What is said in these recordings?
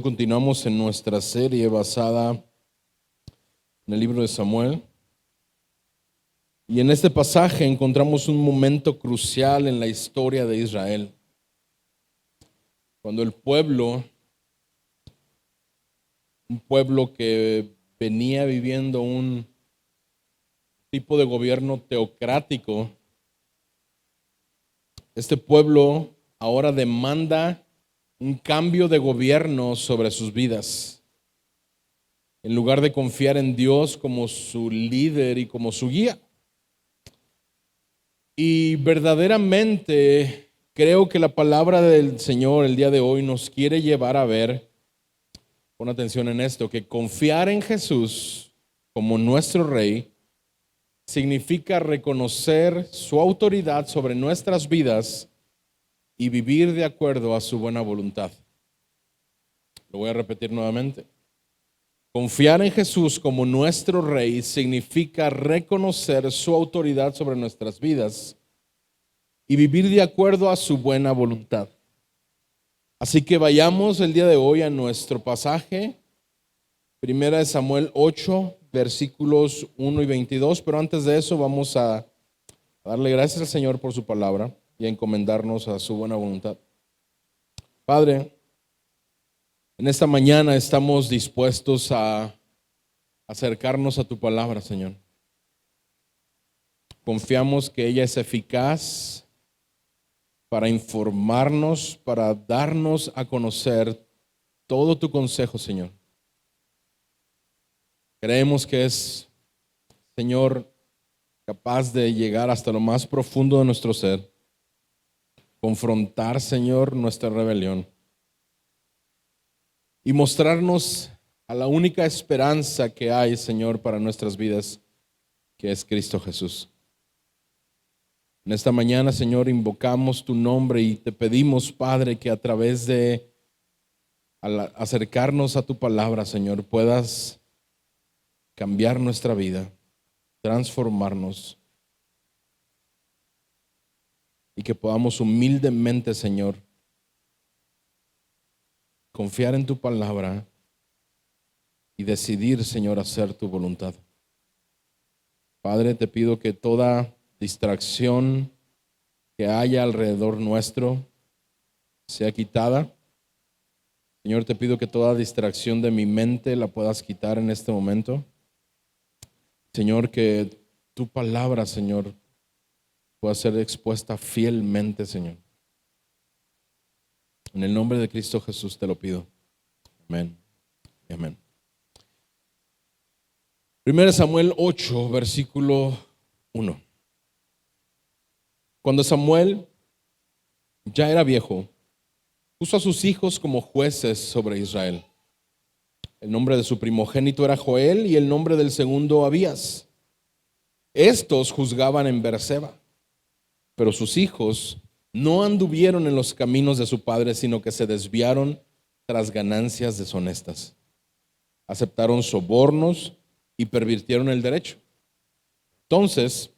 continuamos en nuestra serie basada en el libro de Samuel. Y en este pasaje encontramos un momento crucial en la historia de Israel. Cuando el pueblo, un pueblo que venía viviendo un tipo de gobierno teocrático, este pueblo ahora demanda un cambio de gobierno sobre sus vidas. En lugar de confiar en Dios como su líder y como su guía. Y verdaderamente creo que la palabra del Señor el día de hoy nos quiere llevar a ver, pon atención en esto, que confiar en Jesús como nuestro Rey significa reconocer su autoridad sobre nuestras vidas y vivir de acuerdo a su buena voluntad. Lo voy a repetir nuevamente. Confiar en Jesús como nuestro Rey significa reconocer su autoridad sobre nuestras vidas y vivir de acuerdo a su buena voluntad. Así que vayamos el día de hoy a nuestro pasaje, 1 Samuel 8, versículos 1 y 22, pero antes de eso vamos a darle gracias al Señor por su palabra y a encomendarnos a su buena voluntad. Padre, en esta mañana estamos dispuestos a acercarnos a tu palabra, Señor. Confiamos que ella es eficaz para informarnos, para darnos a conocer todo tu consejo, Señor. Creemos que es, Señor, capaz de llegar hasta lo más profundo de nuestro ser, confrontar, Señor, nuestra rebelión y mostrarnos a la única esperanza que hay, Señor, para nuestras vidas, que es Cristo Jesús. En esta mañana, Señor, invocamos tu nombre y te pedimos, Padre, que a través de al acercarnos a tu palabra, Señor, puedas cambiar nuestra vida, transformarnos y que podamos humildemente, Señor, confiar en tu palabra y decidir, Señor, hacer tu voluntad. Padre, te pido que toda distracción que haya alrededor nuestro sea quitada. Señor, te pido que toda distracción de mi mente la puedas quitar en este momento. Señor, que tu palabra, Señor, pueda ser expuesta fielmente, Señor. En el nombre de Cristo Jesús te lo pido. Amén. Amén. 1 Samuel 8, versículo 1. Cuando Samuel ya era viejo, puso a sus hijos como jueces sobre Israel. El nombre de su primogénito era Joel y el nombre del segundo Abías. Estos juzgaban en Beerseba, pero sus hijos no anduvieron en los caminos de su padre, sino que se desviaron tras ganancias deshonestas. Aceptaron sobornos y pervirtieron el derecho. Entonces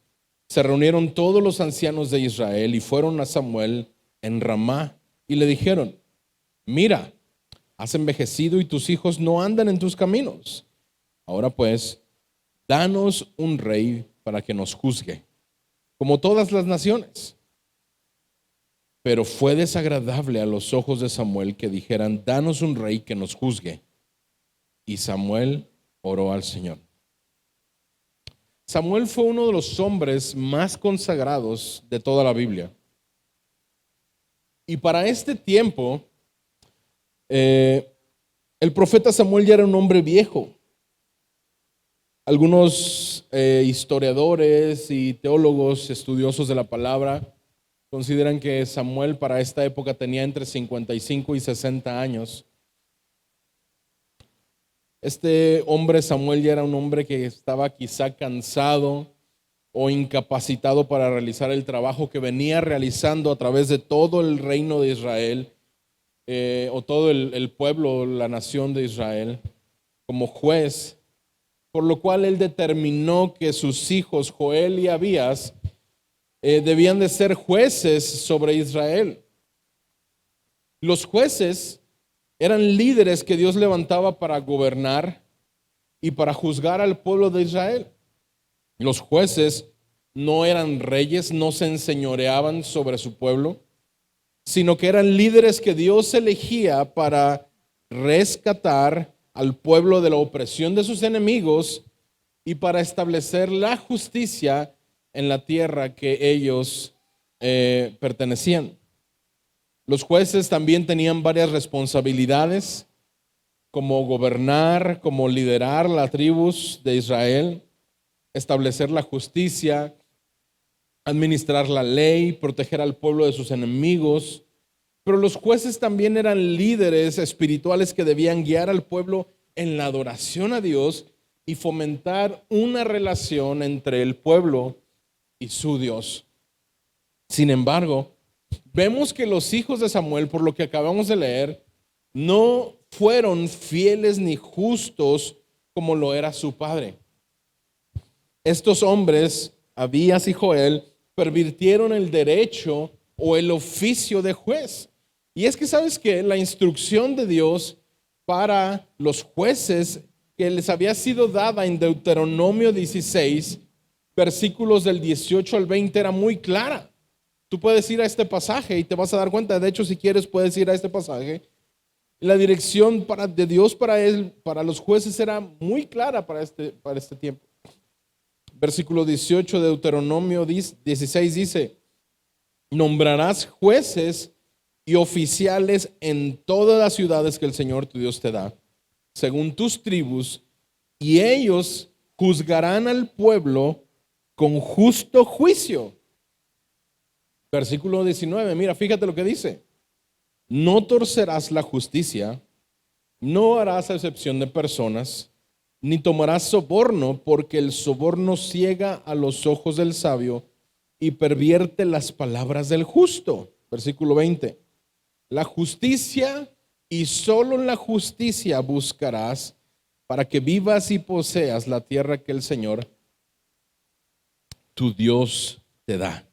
se reunieron todos los ancianos de Israel y fueron a Samuel en Ramá y le dijeron: mira, has envejecido y tus hijos no andan en tus caminos. Ahora pues, danos un rey para que nos juzgue, como todas las naciones. Pero fue desagradable a los ojos de Samuel que dijeran: danos un rey que nos juzgue. Y Samuel oró al Señor. Samuel fue uno de los hombres más consagrados de toda la Biblia. Y para este tiempo, el profeta Samuel ya era un hombre viejo. Algunos historiadores y teólogos estudiosos de la palabra consideran que Samuel para esta época tenía entre 55 y 60 años. Este hombre Samuel ya era un hombre que estaba quizá cansado o incapacitado para realizar el trabajo que venía realizando a través de todo el reino de Israel, o todo el pueblo, la nación de Israel, como juez, por lo cual él determinó que sus hijos Joel y Abías debían de ser jueces sobre Israel. Los jueces Eran líderes que Dios levantaba para gobernar y para juzgar al pueblo de Israel. Los jueces no eran reyes, no se enseñoreaban sobre su pueblo, sino que eran líderes que Dios elegía para rescatar al pueblo de la opresión de sus enemigos y para establecer la justicia en la tierra que ellos pertenecían. Los jueces también tenían varias responsabilidades, como gobernar, como liderar las tribus de Israel, establecer la justicia, administrar la ley, proteger al pueblo de sus enemigos. Pero los jueces también eran líderes espirituales que debían guiar al pueblo en la adoración a Dios y fomentar una relación entre el pueblo y su Dios. Sin embargo, vemos que los hijos de Samuel, por lo que acabamos de leer, no fueron fieles ni justos como lo era su padre. Estos hombres, Abías y Joel, pervirtieron el derecho o el oficio de juez. Y es que, ¿sabes qué? La instrucción de Dios para los jueces que les había sido dada en Deuteronomio 16, versículos del 18 al 20, era muy clara. Tú puedes ir a este pasaje y te vas a dar cuenta. De hecho, si quieres, puedes ir a este pasaje. La dirección de Dios para los jueces era muy clara para este tiempo. Versículo 18 de Deuteronomio 16 dice: nombrarás jueces y oficiales en todas las ciudades que el Señor tu Dios te da, según tus tribus, y ellos juzgarán al pueblo con justo juicio. Versículo 19, mira, fíjate lo que dice: no torcerás la justicia, no harás excepción de personas, ni tomarás soborno, porque el soborno ciega a los ojos del sabio y pervierte las palabras del justo. Versículo 20, la justicia y solo la justicia buscarás para que vivas y poseas la tierra que el Señor, tu Dios, te da.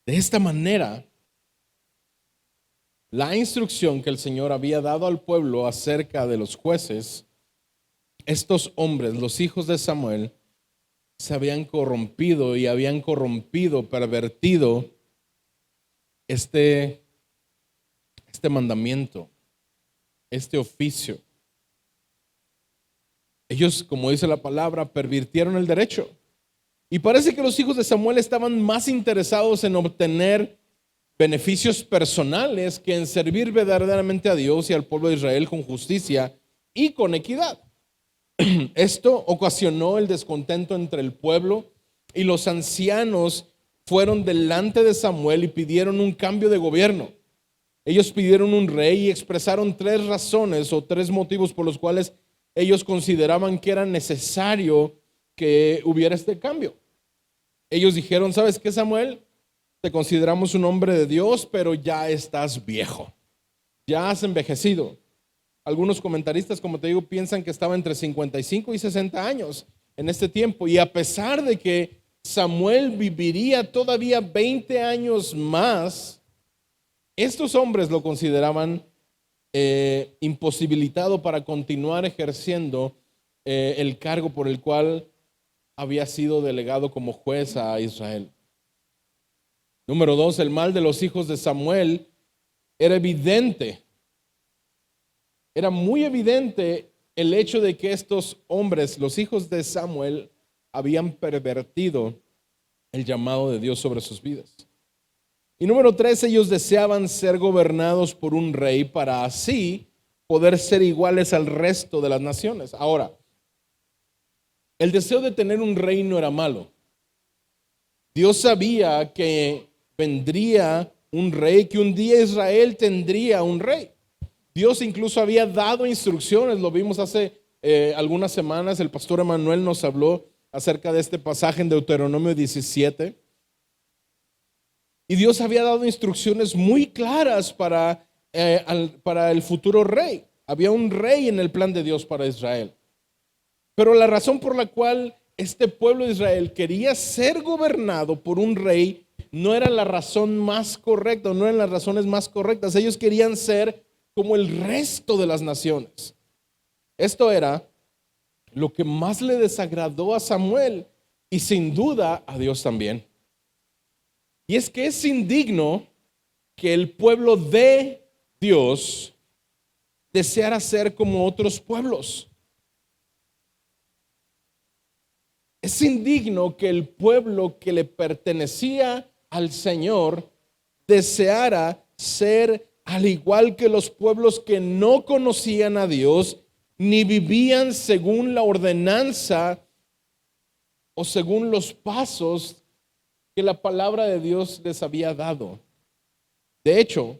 De esta manera, la instrucción que el Señor había dado al pueblo acerca de los jueces, estos hombres, los hijos de Samuel, se habían corrompido y habían pervertido este mandamiento, este oficio. Ellos, como dice la palabra, pervirtieron el derecho. Y parece que los hijos de Samuel estaban más interesados en obtener beneficios personales que en servir verdaderamente a Dios y al pueblo de Israel con justicia y con equidad. Esto ocasionó el descontento entre el pueblo, y los ancianos fueron delante de Samuel y pidieron un cambio de gobierno. Ellos pidieron un rey y expresaron 3 razones o 3 motivos por los cuales ellos consideraban que era necesario que hubiera este cambio. Ellos dijeron: ¿sabes qué, Samuel? Te consideramos un hombre de Dios, pero ya estás viejo, ya has envejecido. Algunos comentaristas, como te digo, piensan que estaba entre 55 y 60 años en este tiempo. Y a pesar de que Samuel viviría todavía 20 años más, estos hombres lo consideraban imposibilitado para continuar ejerciendo el cargo por el cual había sido delegado como juez a Israel. Número 2, el mal de los hijos de Samuel era evidente. Era muy evidente el hecho de que estos hombres, los hijos de Samuel, habían pervertido el llamado de Dios sobre sus vidas. Y número 3, ellos deseaban ser gobernados por un rey para así poder ser iguales al resto de las naciones. Ahora, el deseo de tener un rey no era malo. Dios sabía que vendría un rey, que un día Israel tendría un rey. Dios incluso había dado instrucciones, lo vimos hace algunas semanas. El pastor Emanuel nos habló acerca de este pasaje en Deuteronomio 17. Y Dios había dado instrucciones muy claras para el futuro rey. Había un rey en el plan de Dios para Israel. Pero la razón por la cual este pueblo de Israel quería ser gobernado por un rey no era la razón más correcta, no eran las razones más correctas. Ellos querían ser como el resto de las naciones. Esto era lo que más le desagradó a Samuel y sin duda a Dios también. Y es que es indigno que el pueblo de Dios deseara ser como otros pueblos. Es indigno que el pueblo que le pertenecía al Señor deseara ser al igual que los pueblos que no conocían a Dios ni vivían según la ordenanza o según los pasos que la palabra de Dios les había dado. De hecho,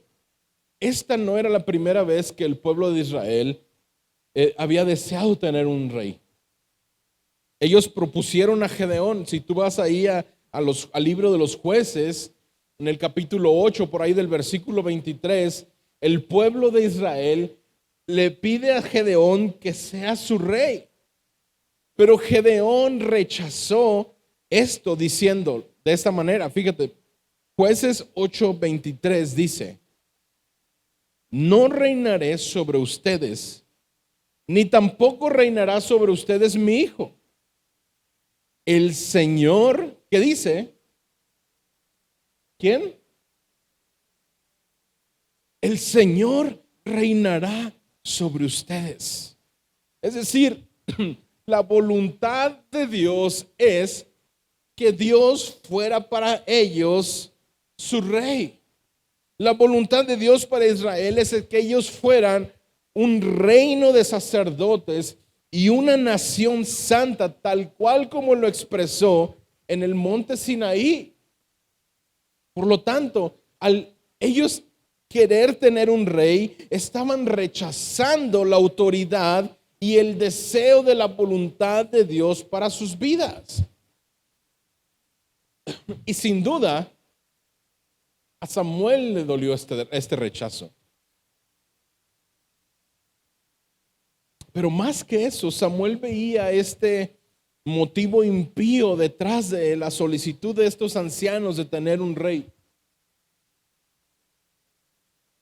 esta no era la primera vez que el pueblo de Israel había deseado tener un rey. Ellos propusieron a Gedeón. Si tú vas ahí al libro de los jueces, en el capítulo 8, por ahí del versículo 23, el pueblo de Israel le pide a Gedeón que sea su rey. Pero Gedeón rechazó esto diciendo de esta manera, fíjate, jueces 8:23 dice: no reinaré sobre ustedes, ni tampoco reinará sobre ustedes mi hijo. El Señor, ¿qué dice? ¿Quién? El Señor reinará sobre ustedes. Es decir, la voluntad de Dios es que Dios fuera para ellos su rey. La voluntad de Dios para Israel es que ellos fueran un reino de sacerdotes y una nación santa, tal cual como lo expresó en el monte Sinaí. Por lo tanto, al ellos querer tener un rey, estaban rechazando la autoridad y el deseo de la voluntad de Dios para sus vidas. Y sin duda, a Samuel le dolió este rechazo. Pero más que eso, Samuel veía este motivo impío detrás de la solicitud de estos ancianos de tener un rey.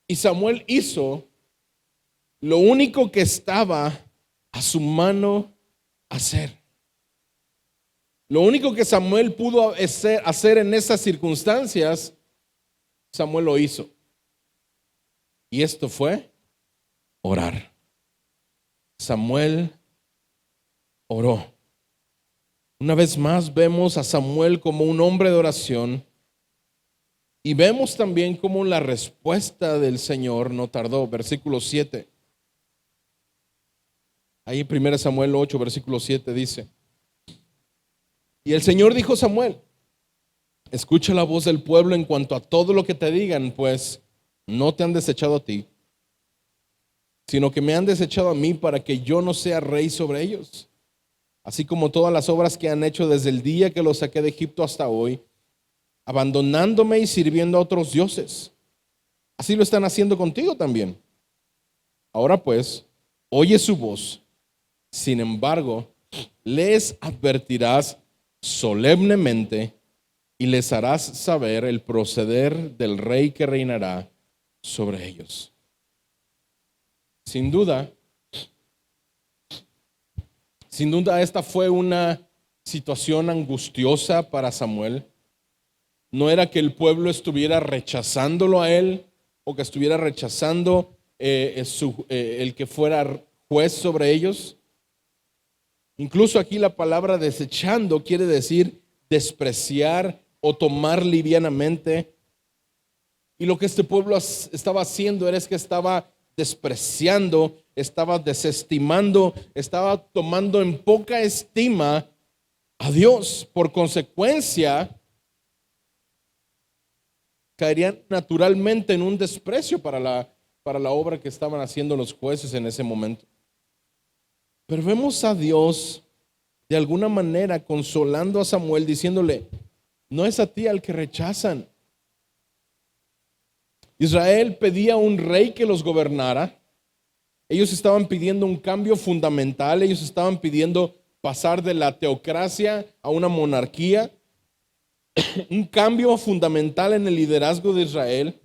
Y Samuel hizo lo único que estaba a su mano hacer. Lo único que Samuel pudo hacer en esas circunstancias, Samuel lo hizo. Y esto fue orar. Samuel oró. Una vez más vemos a Samuel como un hombre de oración y vemos también cómo la respuesta del Señor no tardó. Versículo 7. Ahí 1 Samuel 8, versículo 7 dice: y el Señor dijo a Samuel: escucha la voz del pueblo en cuanto a todo lo que te digan, pues no te han desechado a ti, sino que me han desechado a mí para que yo no sea rey sobre ellos. Así como todas las obras que han hecho desde el día que los saqué de Egipto hasta hoy, abandonándome y sirviendo a otros dioses. Así lo están haciendo contigo también. Ahora pues, oye su voz. Sin embargo, les advertirás solemnemente y les harás saber el proceder del rey que reinará sobre ellos. Sin duda, esta fue una situación angustiosa para Samuel. No era que el pueblo estuviera rechazándolo a él o que estuviera rechazando el que fuera juez sobre ellos. Incluso aquí la palabra desechando quiere decir despreciar o tomar livianamente. Y lo que este pueblo estaba haciendo era que estaba despreciando, estaba desestimando, estaba tomando en poca estima a Dios. Por consecuencia, caerían naturalmente en un desprecio para la obra que estaban haciendo los jueces en ese momento. Pero vemos a Dios de alguna manera consolando a Samuel, diciéndole: no es a ti al que rechazan. Israel pedía un rey que los gobernara. Ellos estaban pidiendo un cambio fundamental. Ellos estaban pidiendo pasar de la teocracia a una monarquía. Un cambio fundamental en el liderazgo de Israel.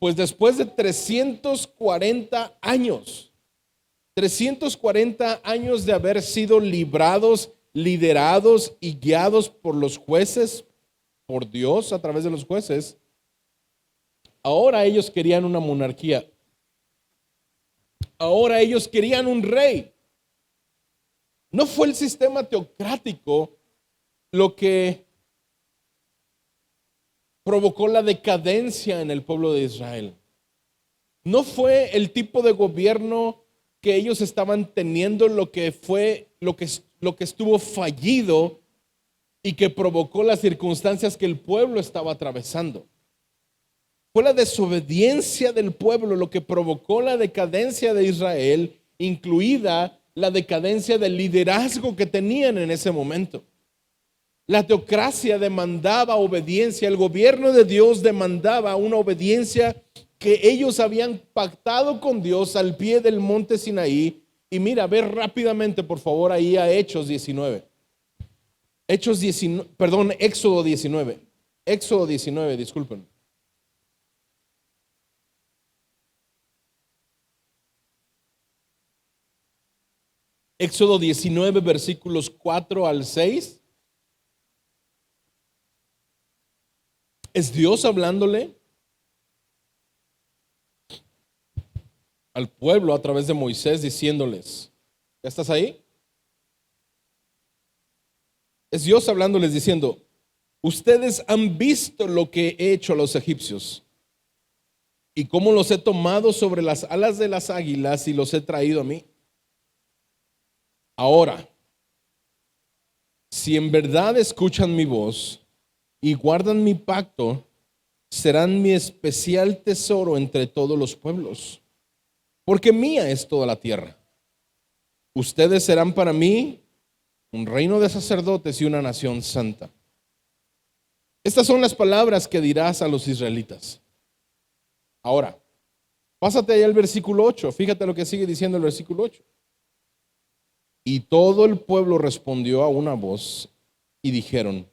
Pues después de 340 años de haber sido librados, liderados y guiados por los jueces, por Dios a través de los jueces, ahora ellos querían una monarquía. Ahora ellos querían un rey. No fue el sistema teocrático lo que provocó la decadencia en el pueblo de Israel. No fue el tipo de gobierno que ellos estaban teniendo lo que estuvo fallido y que provocó las circunstancias que el pueblo estaba atravesando. Fue la desobediencia del pueblo lo que provocó la decadencia de Israel, incluida la decadencia del liderazgo que tenían en ese momento. La teocracia demandaba obediencia, el gobierno de Dios demandaba una obediencia que ellos habían pactado con Dios al pie del monte Sinaí. Y mira, ve rápidamente por favor ahí a Éxodo 19, disculpen. Éxodo 19, versículos 4 al 6. Es Dios hablándole al pueblo a través de Moisés diciéndoles, ¿ya estás ahí? Es Dios hablándoles diciendo, ustedes han visto lo que he hecho a los egipcios y cómo los he tomado sobre las alas de las águilas y los he traído a mí. Ahora, si en verdad escuchan mi voz y guardan mi pacto, serán mi especial tesoro entre todos los pueblos, porque mía es toda la tierra. Ustedes serán para mí un reino de sacerdotes y una nación santa. Estas son las palabras que dirás a los israelitas. Ahora, pásate allá al versículo 8. Fíjate lo que sigue diciendo el versículo 8. Y todo el pueblo respondió a una voz y dijeron,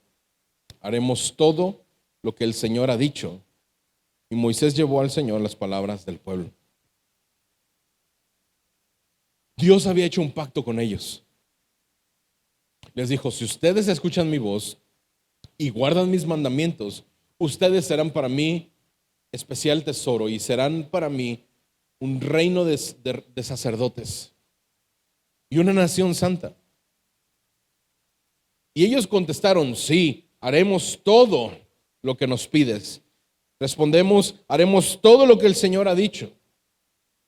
haremos todo lo que el Señor ha dicho. Y Moisés llevó al Señor las palabras del pueblo. Dios había hecho un pacto con ellos. Les dijo, si ustedes escuchan mi voz y guardan mis mandamientos, ustedes serán para mí especial tesoro y serán para mí un reino de sacerdotes y una nación santa. Y ellos contestaron, sí, haremos todo lo que nos pides. Respondemos, haremos todo lo que el Señor ha dicho.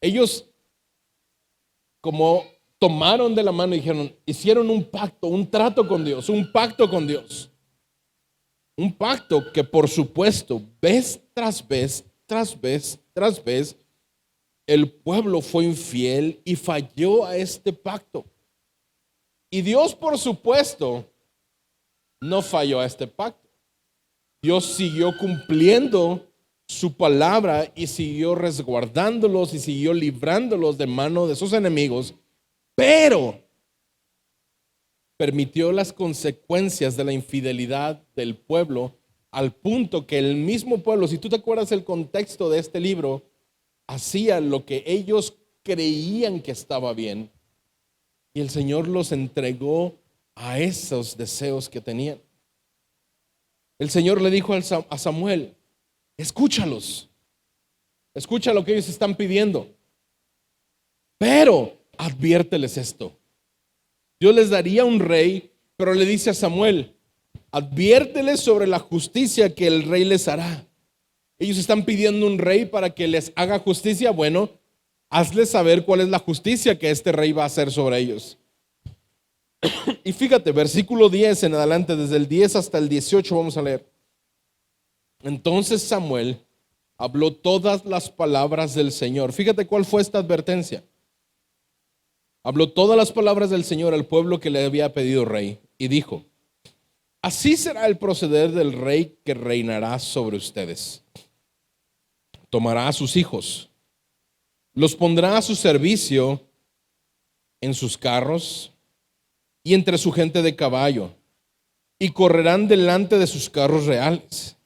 Ellos como tomaron de la mano y dijeron, hicieron un pacto, un trato con Dios, un pacto con Dios. Un pacto que por supuesto, vez tras vez, el pueblo fue infiel y falló a este pacto. Y Dios, por supuesto, no falló a este pacto. Dios siguió cumpliendo su palabra y siguió resguardándolos y siguió librándolos de mano de sus enemigos, pero permitió las consecuencias de la infidelidad del pueblo al punto que el mismo pueblo, si tú te acuerdas el contexto de este libro, hacía lo que ellos creían que estaba bien y el Señor los entregó a esos deseos que tenían. El Señor le dijo a Samuel, escúchalos, escucha lo que ellos están pidiendo, pero adviérteles esto. Dios les daría un rey, pero le dice a Samuel, adviérteles sobre la justicia que el rey les hará. Ellos están pidiendo un rey para que les haga justicia. Bueno, hazles saber cuál es la justicia que este rey va a hacer sobre ellos. Y fíjate, versículo 10 en adelante, desde el 10 hasta el 18 vamos a leer. Entonces Samuel habló todas las palabras del Señor. Fíjate cuál fue esta advertencia. Habló todas las palabras del Señor al pueblo que le había pedido rey y dijo, así será el proceder del rey que reinará sobre ustedes. Tomará a sus hijos, los pondrá a su servicio en sus carros y entre su gente de caballo, y correrán delante de sus carros reales.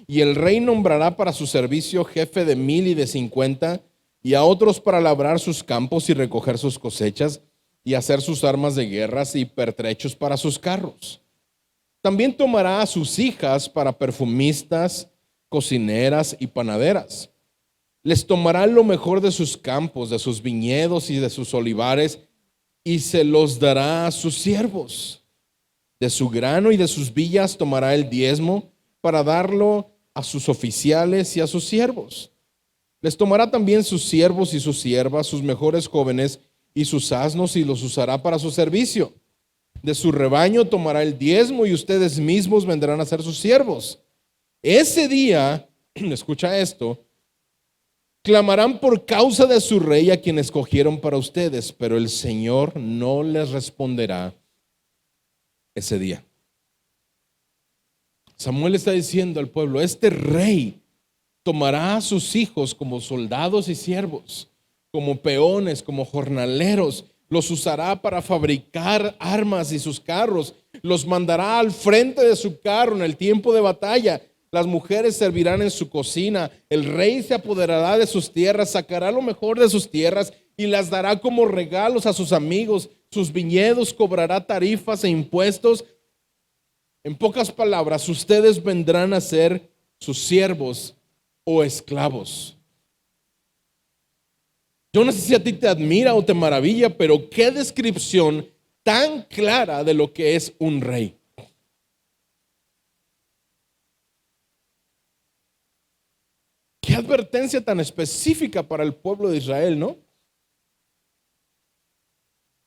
Y el rey nombrará para su servicio jefe de 1000 y de 50, y a otros para labrar sus campos y recoger sus cosechas, y hacer sus armas de guerras y pertrechos para sus carros. También tomará a sus hijas para perfumistas, cocineras y panaderas. Les tomará lo mejor de sus campos, de sus viñedos y de sus olivares, y se los dará a sus siervos. De su grano y de sus villas tomará el diezmo para darlo a sus oficiales y a sus siervos. Les tomará también sus siervos y sus siervas, sus mejores jóvenes y sus asnos, y los usará para su servicio. De su rebaño tomará el diezmo, y ustedes mismos vendrán a ser sus siervos. Ese día, escucha esto, clamarán por causa de su rey a quien escogieron para ustedes, pero el Señor no les responderá ese día. Samuel está diciendo al pueblo, este rey tomará a sus hijos como soldados y siervos, como peones, como jornaleros, los usará para fabricar armas y sus carros, los mandará al frente de su carro en el tiempo de batalla. Las mujeres servirán en su cocina, el rey se apoderará de sus tierras, sacará lo mejor de sus tierras y las dará como regalos a sus amigos. Sus viñedos cobrará tarifas e impuestos. En pocas palabras, ustedes vendrán a ser sus siervos o esclavos. Yo no sé si a ti te admira o te maravilla, pero qué descripción tan clara de lo que es un rey. Qué advertencia tan específica para el pueblo de Israel, ¿no?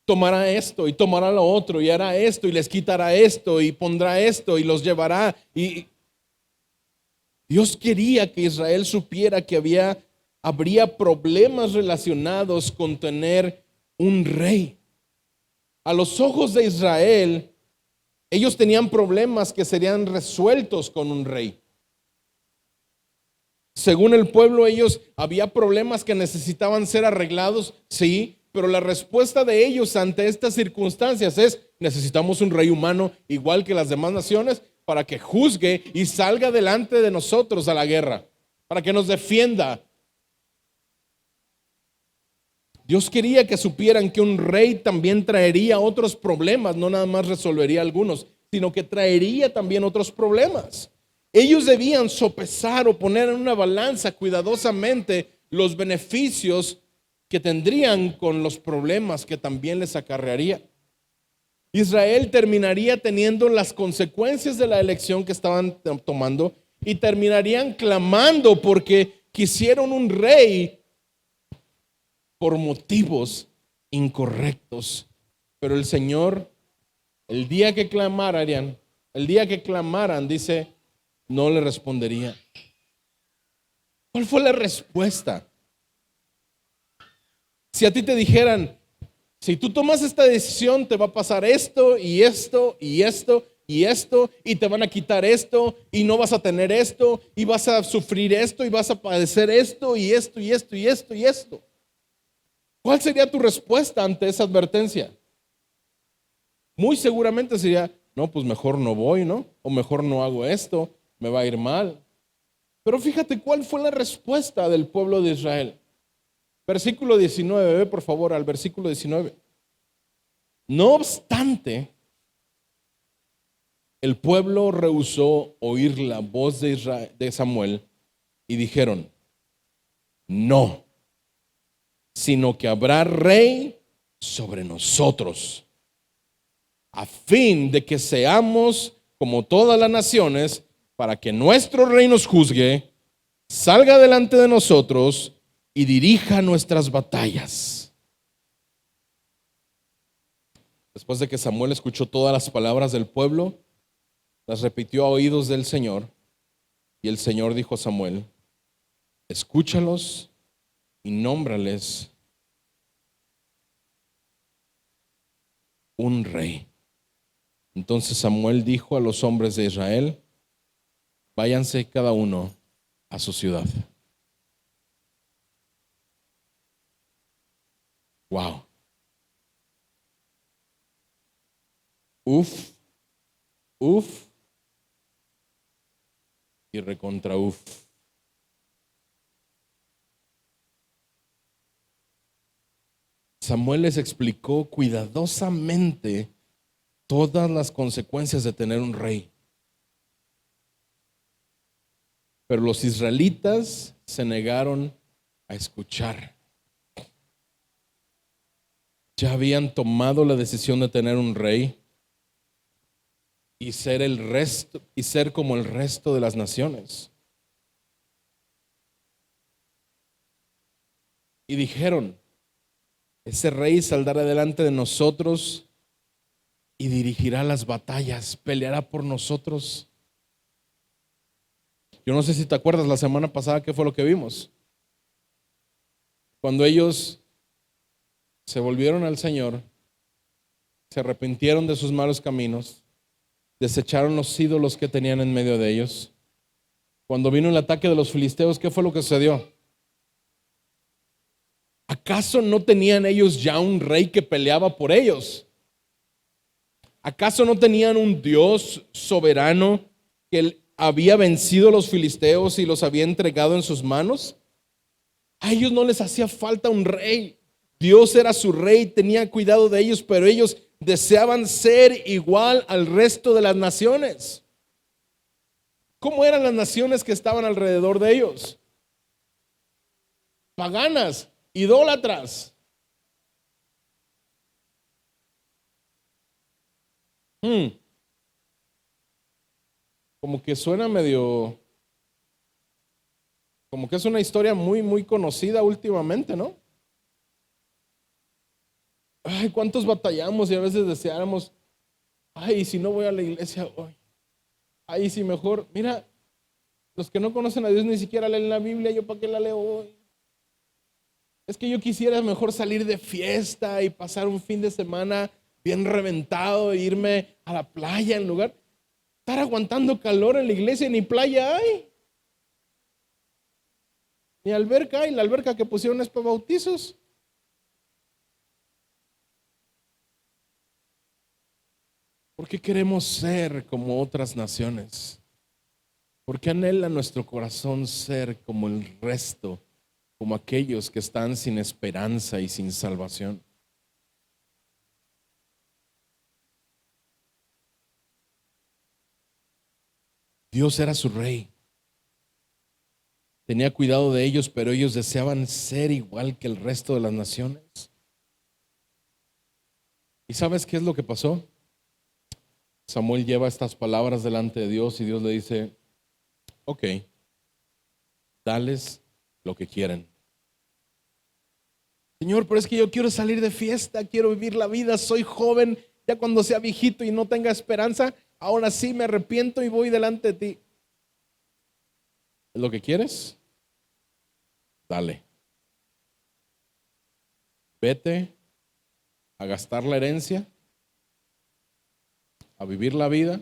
Tomará esto y tomará lo otro y hará esto y les quitará esto y pondrá esto y los llevará. Y Dios quería que Israel supiera que habría problemas relacionados con tener un rey. A los ojos de Israel, ellos tenían problemas que serían resueltos con un rey. Según el pueblo, había problemas que necesitaban ser arreglados, sí, pero la respuesta de ellos ante estas circunstancias es: necesitamos un rey humano igual que las demás naciones para que juzgue y salga delante de nosotros a la guerra, para que nos defienda. Dios quería que supieran que un rey también traería otros problemas, no nada más resolvería algunos, sino que traería también otros problemas. Ellos debían sopesar o poner en una balanza cuidadosamente los beneficios que tendrían con los problemas que también les acarrearía. Israel terminaría teniendo las consecuencias de la elección que estaban tomando y terminarían clamando porque quisieron un rey por motivos incorrectos. Pero el Señor, el día que clamaran, dice, no le respondería. ¿Cuál fue la respuesta? Si a ti te dijeran, si tú tomas esta decisión, te va a pasar esto y esto y esto y esto, y te van a quitar esto, y no vas a tener esto, y vas a sufrir esto, y vas a padecer esto y esto y esto y esto y esto. ¿Cuál sería tu respuesta ante esa advertencia? Muy seguramente sería, no, pues mejor no voy, ¿no? O mejor no hago esto, me va a ir mal. Pero fíjate cuál fue la respuesta del pueblo de Israel. Versículo 19, ve por favor al versículo 19. No obstante, el pueblo rehusó oír la voz de Samuel y dijeron, no, sino que habrá rey sobre nosotros, a fin de que seamos como todas las naciones, para que nuestro rey nos juzgue, salga delante de nosotros y dirija nuestras batallas. Después de que Samuel escuchó todas las palabras del pueblo, las repitió a oídos del Señor, y el Señor dijo a Samuel, escúchalos y nómbrales un rey. Entonces Samuel dijo a los hombres de Israel, váyanse cada uno a su ciudad. Wow. Uf. y recontra uf. Samuel les explicó cuidadosamente todas las consecuencias de tener un rey. Pero los israelitas se negaron a escuchar. Ya habían tomado la decisión de tener un rey y ser como el resto de las naciones. Y dijeron: ese rey saldrá delante de nosotros y dirigirá las batallas, peleará por nosotros. Yo no sé si te acuerdas la semana pasada qué fue lo que vimos. Cuando ellos se volvieron al Señor, se arrepintieron de sus malos caminos, desecharon los ídolos que tenían en medio de ellos. Cuando vino el ataque de los filisteos, ¿qué fue lo que sucedió? ¿Acaso no tenían ellos ya un rey que peleaba por ellos? ¿Acaso no tenían un Dios soberano que había vencido a los filisteos y los había entregado en sus manos? A ellos no les hacía falta un rey. Dios era su rey, tenía cuidado de ellos, pero ellos deseaban ser igual al resto de las naciones. ¿Cómo eran las naciones que estaban alrededor de ellos? Paganas, idólatras. Como que suena medio, como que es una historia muy conocida últimamente, ¿no? Ay, cuántos batallamos y a veces deseáramos, ay, si no voy a la iglesia hoy, ay, si mejor, mira, los que no conocen a Dios ni siquiera leen la Biblia, ¿yo para qué la leo hoy? Es que yo quisiera mejor salir de fiesta y pasar un fin de semana bien reventado e irme a la playa en lugar de estar aguantando calor en la iglesia. Ni playa hay, ni alberca hay. La alberca que pusieron es para bautizos. ¿Por qué queremos ser como otras naciones? ¿Por qué anhela nuestro corazón ser como el resto, como aquellos que están sin esperanza y sin salvación? Dios era su rey. Tenía cuidado de ellos, pero ellos deseaban ser igual que el resto de las naciones. ¿Y sabes qué es lo que pasó? Samuel lleva estas palabras delante de Dios y Dios le dice: ok, dales lo que quieren. Señor, pero es que yo quiero salir de fiesta, quiero vivir la vida, soy joven, ya cuando sea viejito y no tenga esperanza, ahora sí me arrepiento y voy delante de ti. ¿Es lo que quieres? Dale. Vete a gastar la herencia, a vivir la vida.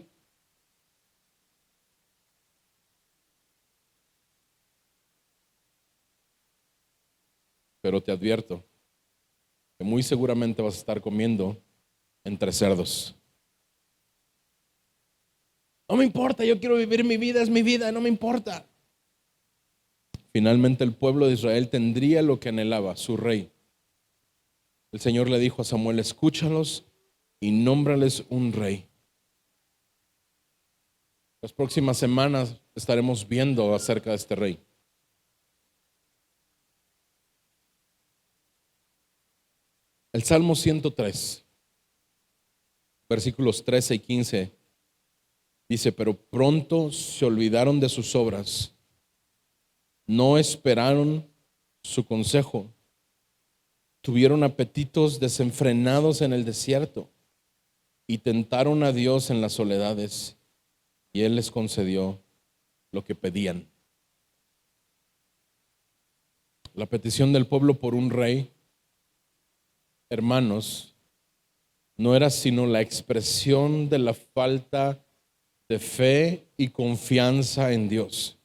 Pero te advierto que muy seguramente vas a estar comiendo entre cerdos. No me importa, yo quiero vivir mi vida, es mi vida, no me importa. Finalmente el pueblo de Israel tendría lo que anhelaba, su rey. El Señor le dijo a Samuel: escúchalos y nómbrales un rey. Las próximas semanas estaremos viendo acerca de este rey. El Salmo 103, versículos 13 y 15, dice: pero pronto se olvidaron de sus obras, no esperaron su consejo, tuvieron apetitos desenfrenados en el desierto y tentaron a Dios en las soledades, y Él les concedió lo que pedían. La petición del pueblo por un rey, hermanos, no era sino la expresión de la falta de fe y confianza en Dios.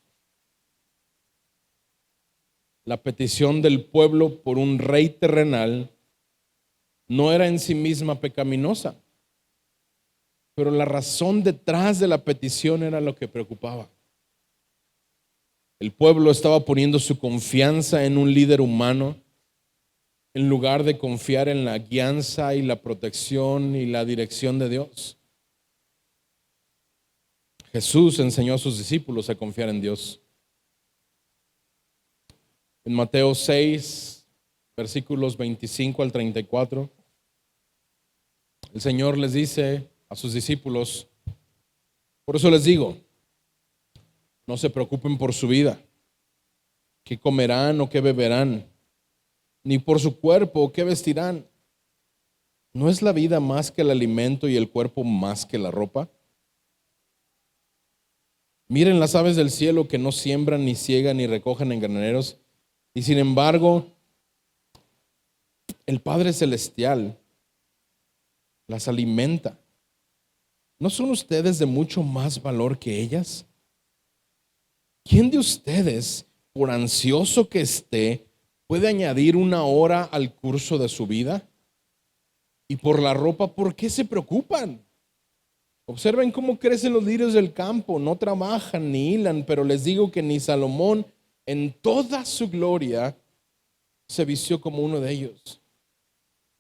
La petición del pueblo por un rey terrenal no era en sí misma pecaminosa, pero la razón detrás de la petición era lo que preocupaba. El pueblo estaba poniendo su confianza en un líder humano en lugar de confiar en la guianza y la protección y la dirección de Dios. Jesús enseñó a sus discípulos a confiar en Dios. En Mateo 6, versículos 25 al 34, el Señor les dice a sus discípulos: por eso les digo, no se preocupen por su vida, qué comerán o qué beberán, ni por su cuerpo qué vestirán. ¿No es la vida más que el alimento y el cuerpo más que la ropa? Miren las aves del cielo, que no siembran, ni ciegan, ni recogen en graneros, y sin embargo, el Padre Celestial las alimenta. ¿No son ustedes de mucho más valor que ellas? ¿Quién de ustedes, por ansioso que esté, puede añadir una hora al curso de su vida? Y por la ropa, ¿por qué se preocupan? Observen cómo crecen los lirios del campo, no trabajan ni hilan, pero les digo que ni Salomón en toda su gloria se vistió como uno de ellos.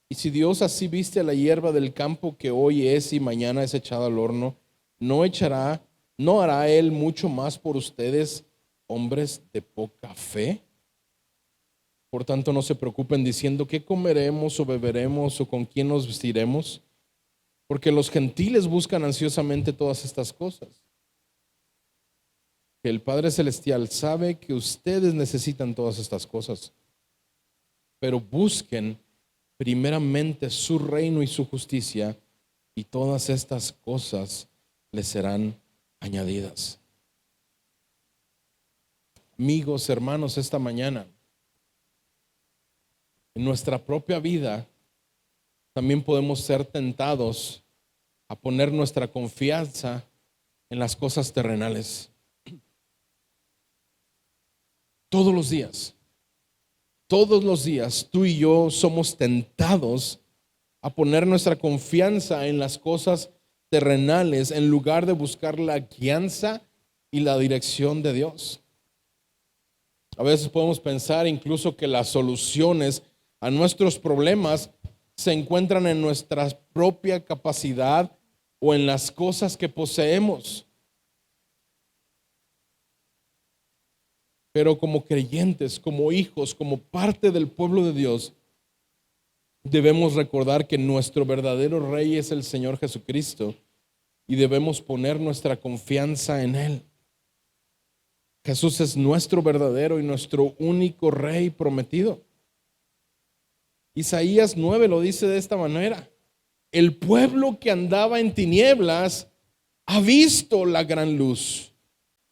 Y si Dios así viste a la hierba del campo, que hoy es y mañana es echada al horno, ¿no hará Él mucho más por ustedes, hombres de poca fe? Por tanto, no se preocupen diciendo qué comeremos o beberemos o con quién nos vestiremos, porque los gentiles buscan ansiosamente todas estas cosas. Que el Padre Celestial sabe que ustedes necesitan todas estas cosas, pero busquen primeramente su reino y su justicia, y todas estas cosas les serán añadidas. Amigos, hermanos, esta mañana, en nuestra propia vida, también podemos ser tentados a poner nuestra confianza en las cosas terrenales. Todos los días, tú y yo somos tentados a poner nuestra confianza en las cosas terrenales en lugar de buscar la guianza y la dirección de Dios. A veces podemos pensar incluso que las soluciones a nuestros problemas se encuentran en nuestra propia capacidad o en las cosas que poseemos. Pero como creyentes, como hijos, como parte del pueblo de Dios, debemos recordar que nuestro verdadero Rey es el Señor Jesucristo y debemos poner nuestra confianza en Él. Jesús es nuestro verdadero y nuestro único Rey prometido. Isaías 9 lo dice de esta manera: el pueblo que andaba en tinieblas ha visto la gran luz.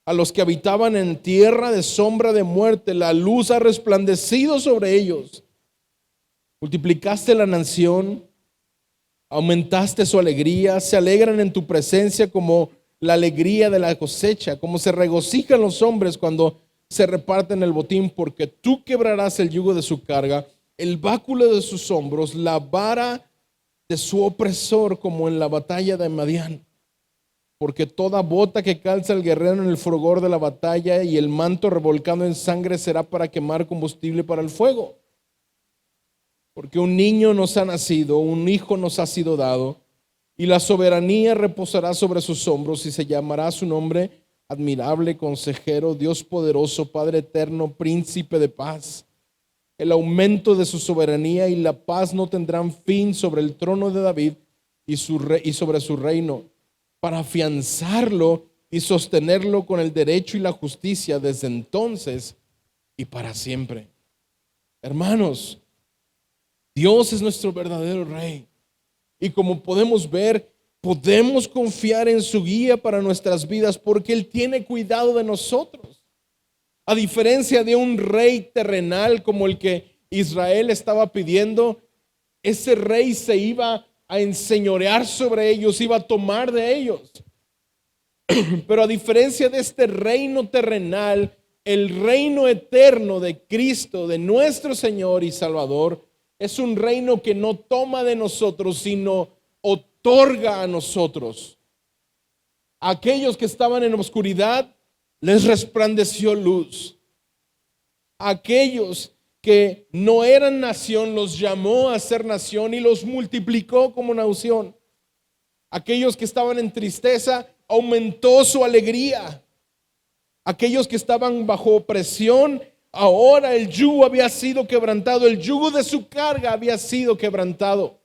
A los que habitaban en tierra de sombra de muerte, la luz ha resplandecido sobre ellos. Multiplicaste la nación, aumentaste su alegría, se alegran en tu presencia como la alegría de la cosecha, como se regocijan los hombres cuando se reparten el botín, porque tú quebrarás el yugo de su carga, el báculo de sus hombros, la vara de su opresor, como en la batalla de Madián. Porque toda bota que calza el guerrero en el fragor de la batalla y el manto revolcado en sangre será para quemar combustible para el fuego. Porque un niño nos ha nacido, un hijo nos ha sido dado, y la soberanía reposará sobre sus hombros, y se llamará su nombre admirable, consejero, Dios poderoso, Padre eterno, príncipe de paz. El aumento de su soberanía y la paz no tendrán fin sobre el trono de David y sobre su reino, para afianzarlo y sostenerlo con el derecho y la justicia desde entonces y para siempre. Hermanos, Dios es nuestro verdadero Rey. Y como podemos ver, podemos confiar en su guía para nuestras vidas porque Él tiene cuidado de nosotros. A diferencia de un rey terrenal como el que Israel estaba pidiendo, ese rey se iba a enseñorear sobre ellos, iba a tomar de ellos. Pero a diferencia de este reino terrenal, el reino eterno de Cristo, de nuestro Señor y Salvador, es un reino que no toma de nosotros, sino otorga a nosotros. Aquellos que estaban en oscuridad, les resplandeció luz. Aquellos que no eran nación los llamó a ser nación y los multiplicó como nación. Aquellos que estaban en tristeza aumentó su alegría. Aquellos que estaban bajo opresión, ahora el yugo había sido quebrantado, el yugo de su carga había sido quebrantado.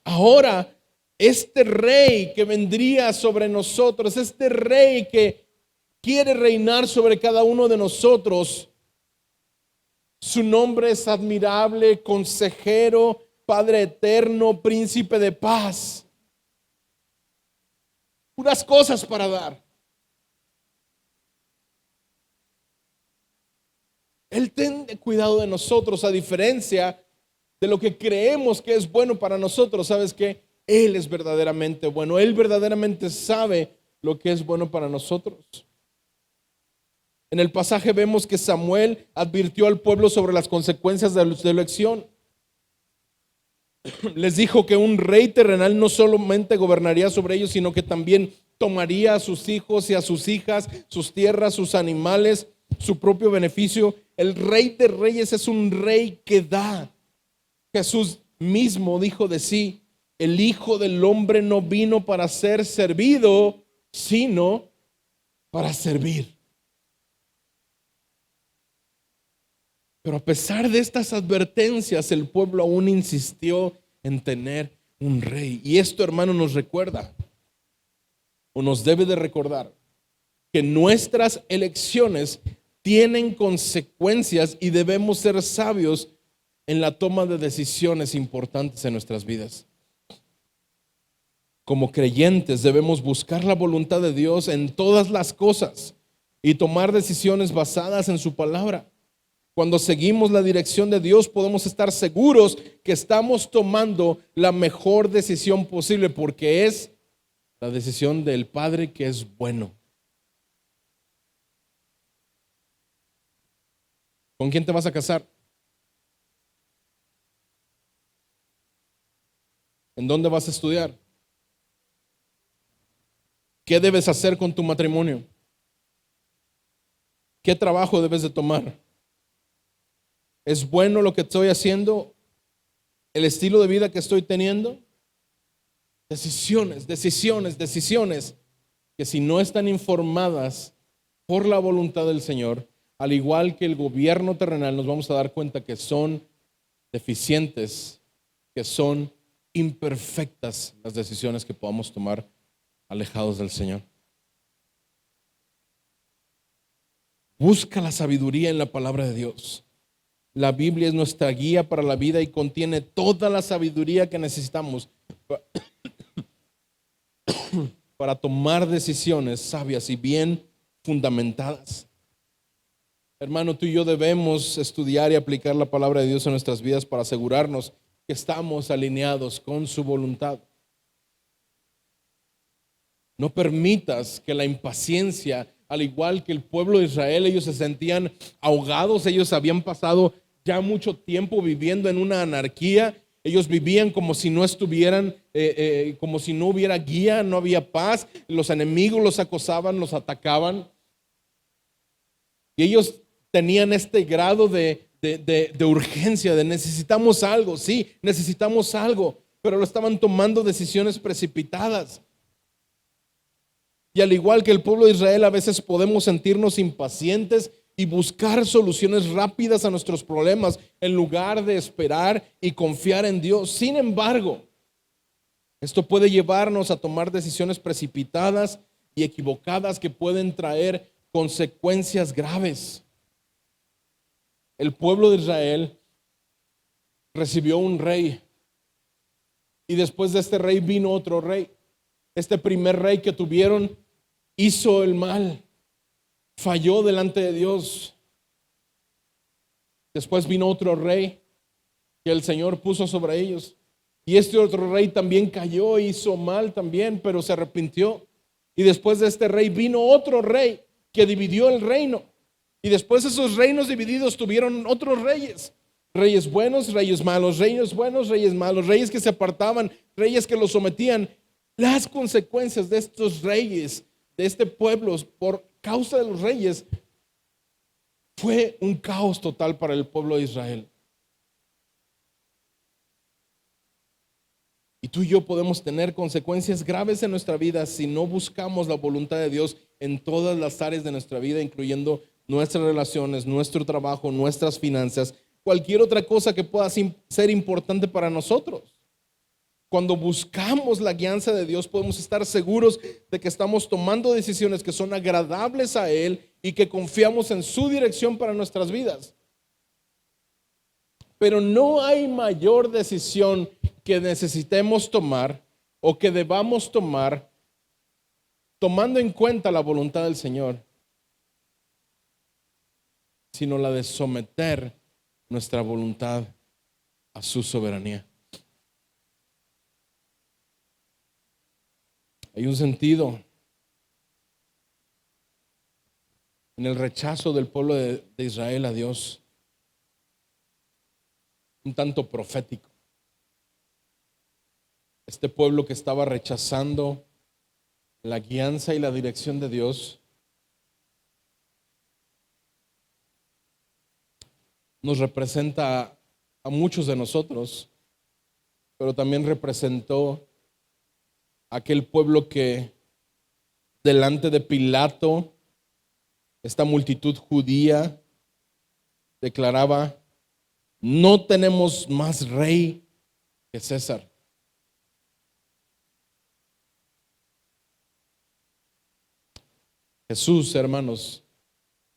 Ahora este rey que vendría sobre nosotros, este rey que quiere reinar sobre cada uno de nosotros, su nombre es admirable, consejero, Padre eterno, príncipe de paz. Puras cosas para dar. Él tiene cuidado de nosotros, a diferencia de lo que creemos que es bueno para nosotros. ¿Sabes qué? Él es verdaderamente bueno. Él verdaderamente sabe lo que es bueno para nosotros. En el pasaje vemos que Samuel advirtió al pueblo sobre las consecuencias de su elección. Les dijo que un rey terrenal no solamente gobernaría sobre ellos, sino que también tomaría a sus hijos y a sus hijas, sus tierras, sus animales, su propio beneficio. El rey de reyes es un rey que da. Jesús mismo dijo de sí: el Hijo del Hombre no vino para ser servido, sino para servir. Pero a pesar de estas advertencias, el pueblo aún insistió en tener un rey. Y esto, hermano, nos recuerda, o nos debe de recordar, que nuestras elecciones tienen consecuencias y debemos ser sabios en la toma de decisiones importantes en nuestras vidas. Como creyentes debemos buscar la voluntad de Dios en todas las cosas y tomar decisiones basadas en su palabra. Cuando seguimos la dirección de Dios, podemos estar seguros que estamos tomando la mejor decisión posible, porque es la decisión del Padre que es bueno. ¿Con quién te vas a casar? ¿En dónde vas a estudiar? ¿Qué debes hacer con tu matrimonio? ¿Qué trabajo debes de tomar? ¿Es bueno lo que estoy haciendo? ¿El estilo de vida que estoy teniendo? Decisiones que si no están informadas por la voluntad del Señor, al igual que el gobierno terrenal, nos vamos a dar cuenta que son deficientes, que son imperfectas las decisiones que podamos tomar alejados del Señor. Busca la sabiduría en la palabra de Dios. La Biblia es nuestra guía para la vida y contiene toda la sabiduría que necesitamos para tomar decisiones sabias y bien fundamentadas. Hermano, tú y yo debemos estudiar y aplicar la palabra de Dios en nuestras vidas para asegurarnos que estamos alineados con su voluntad. No permitas que la impaciencia, al igual que el pueblo de Israel, ellos se sentían ahogados, ellos habían pasado ya mucho tiempo viviendo en una anarquía. Ellos vivían como si no estuvieran, como si no hubiera guía, no había paz. Los enemigos los acosaban, los atacaban. Y ellos tenían este grado de urgencia, de necesitamos algo, sí, necesitamos algo, pero lo estaban tomando decisiones precipitadas. Y al igual que el pueblo de Israel, a veces podemos sentirnos impacientes y buscar soluciones rápidas a nuestros problemas en lugar de esperar y confiar en Dios. Sin embargo, esto puede llevarnos a tomar decisiones precipitadas y equivocadas que pueden traer consecuencias graves. El pueblo de Israel recibió un rey y después de este rey vino otro rey. Este primer rey que tuvieron hizo el mal, falló delante de Dios. Después vino otro rey que el Señor puso sobre ellos. Y este otro rey también cayó, hizo mal también, pero se arrepintió. Y después de este rey vino otro rey que dividió el reino. Y después esos reinos divididos tuvieron otros reyes. Reyes buenos, reyes malos, reyes buenos, reyes malos, reyes que se apartaban, reyes que los sometían. Las consecuencias de estos reyes de este pueblo por causa de los reyes fue un caos total para el pueblo de Israel. Y tú y yo podemos tener consecuencias graves en nuestra vida si no buscamos la voluntad de Dios en todas las áreas de nuestra vida, incluyendo nuestras relaciones, nuestro trabajo, nuestras finanzas, cualquier otra cosa que pueda ser importante para nosotros. Cuando buscamos la guianza de Dios, podemos estar seguros de que estamos tomando decisiones que son agradables a Él y que confiamos en su dirección para nuestras vidas. Pero no hay mayor decisión que necesitemos tomar o que debamos tomar tomando en cuenta la voluntad del Señor, sino la de someter nuestra voluntad a su soberanía. Hay un sentido en el rechazo del pueblo de Israel a Dios, un tanto profético. Este pueblo que estaba rechazando la guianza y la dirección de Dios nos representa a muchos de nosotros, pero también representó a aquel pueblo que delante de Pilato, esta multitud judía declaraba: no tenemos más rey que César. Jesús, hermanos,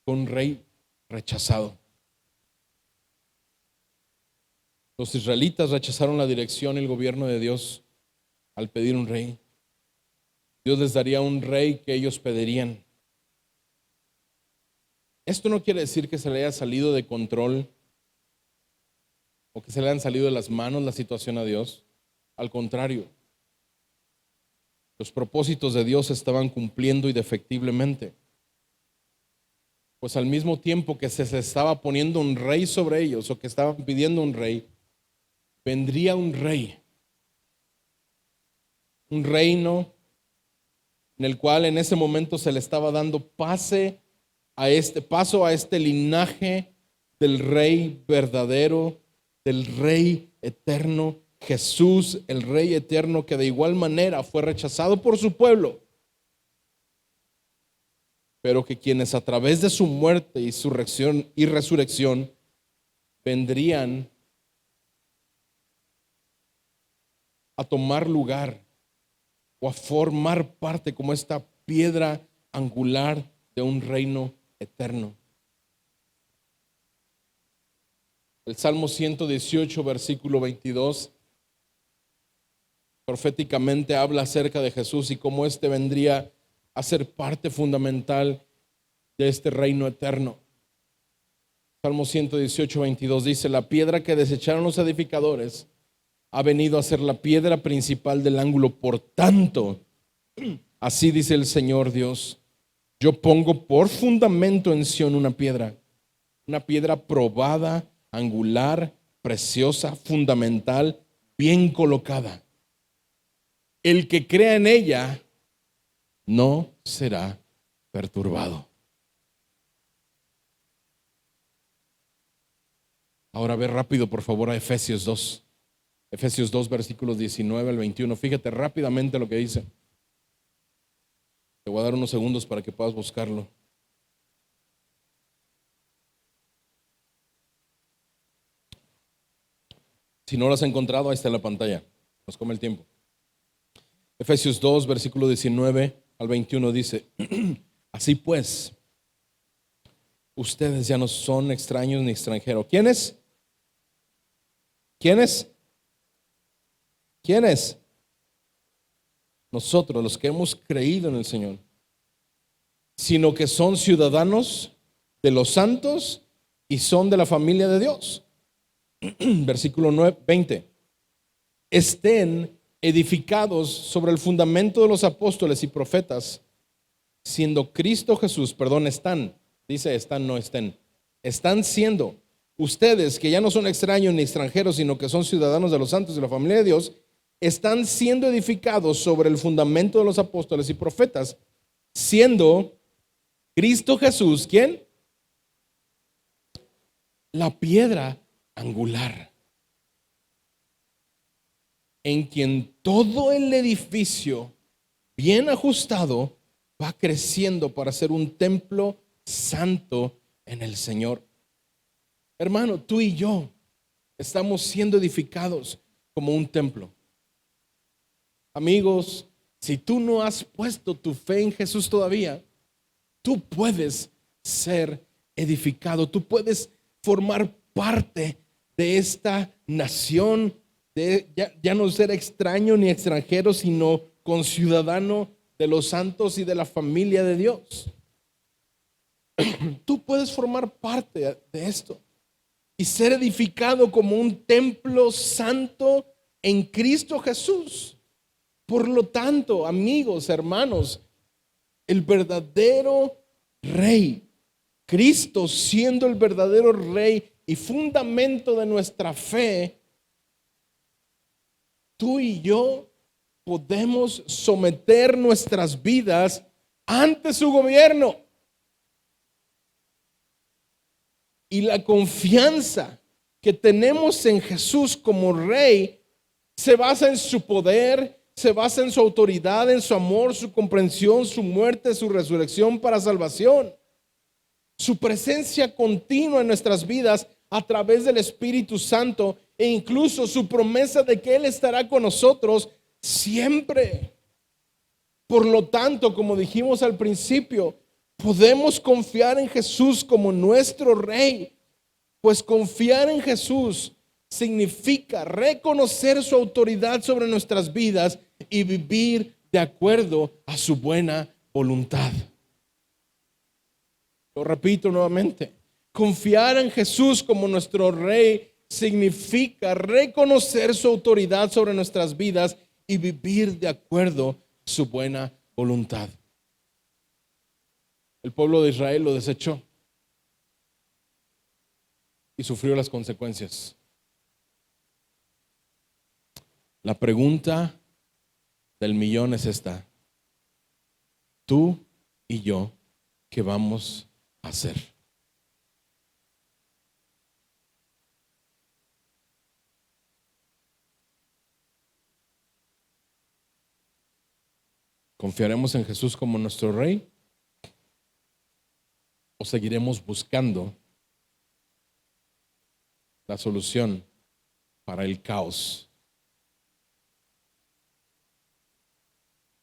fue un rey rechazado. Los israelitas rechazaron la dirección y el gobierno de Dios al pedir un rey. Dios les daría un rey que ellos pedirían. Esto no quiere decir que se le haya salido de control o que se le hayan salido de las manos la situación a Dios. Al contrario, los propósitos de Dios se estaban cumpliendo indefectiblemente. Pues al mismo tiempo que se estaba poniendo un rey sobre ellos o que estaban pidiendo un rey, vendría un rey. Un reino en el cual en ese momento se le estaba dando paso a este linaje del rey verdadero, del rey eterno, Jesús, el rey eterno, que de igual manera fue rechazado por su pueblo, pero que quienes a través de su muerte y resurrección vendrían a tomar lugar o a formar parte como esta piedra angular de un reino eterno. El Salmo 118, versículo 22, proféticamente habla acerca de Jesús y cómo éste vendría a ser parte fundamental de este reino eterno. Salmo 118, 22 dice: la piedra que desecharon los edificadores ha venido a ser la piedra principal del ángulo. Por tanto, así dice el Señor Dios: yo pongo por fundamento en Sión una piedra probada, angular, preciosa, fundamental, bien colocada. El que crea en ella no será perturbado. Ahora ve rápido, por favor, a Efesios 2. Efesios 2, versículos 19 al 21. Fíjate rápidamente lo que dice. Te voy a dar unos segundos para que puedas buscarlo. Si no lo has encontrado, ahí está en la pantalla. Nos come el tiempo. Efesios 2, versículo 19 al 21 dice: así pues, ustedes ya no son extraños ni extranjeros. ¿Quiénes? ¿Quiénes? ¿Quiénes? Nosotros, los que hemos creído en el Señor, sino que son ciudadanos de los santos y son de la familia de Dios. Versículo 20. Estén edificados sobre el fundamento de los apóstoles y profetas, siendo Cristo Jesús, están siendo ustedes, que ya no son extraños ni extranjeros, sino que son ciudadanos de los santos y de la familia de Dios, están siendo edificados sobre el fundamento de los apóstoles y profetas, siendo Cristo Jesús, ¿quién? La piedra angular, en quien todo el edificio bien ajustado va creciendo para ser un templo santo en el Señor. Hermano, tú y yo estamos siendo edificados como un templo. Amigos, si tú no has puesto tu fe en Jesús todavía, tú puedes ser edificado, tú puedes formar parte de esta nación, de ya no ser extraño ni extranjero, sino conciudadano de los santos y de la familia de Dios. Tú puedes formar parte de esto y ser edificado como un templo santo en Cristo Jesús. Por lo tanto, amigos, hermanos, el verdadero rey, Cristo siendo el verdadero rey y fundamento de nuestra fe, tú y yo podemos someter nuestras vidas ante su gobierno. Y la confianza que tenemos en Jesús como rey se basa en su poder, se basa en su autoridad, en su amor, su comprensión, su muerte, su resurrección para salvación. Su presencia continua en nuestras vidas a través del Espíritu Santo e incluso su promesa de que Él estará con nosotros siempre. Por lo tanto, como dijimos al principio, podemos confiar en Jesús como nuestro Rey, pues confiar en Jesús significa reconocer su autoridad sobre nuestras vidas y vivir de acuerdo a su buena voluntad. Lo repito nuevamente, confiar en Jesús como nuestro Rey significa reconocer su autoridad sobre nuestras vidas y vivir de acuerdo a su buena voluntad. El pueblo de Israel lo desechó y sufrió las consecuencias. La pregunta del millón es esta: tú y yo, ¿qué vamos a hacer? ¿Confiaremos en Jesús como nuestro Rey? ¿O seguiremos buscando la solución para el caos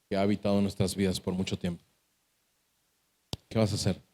que ha habitado nuestras vidas por mucho tiempo? ¿Qué vas a hacer?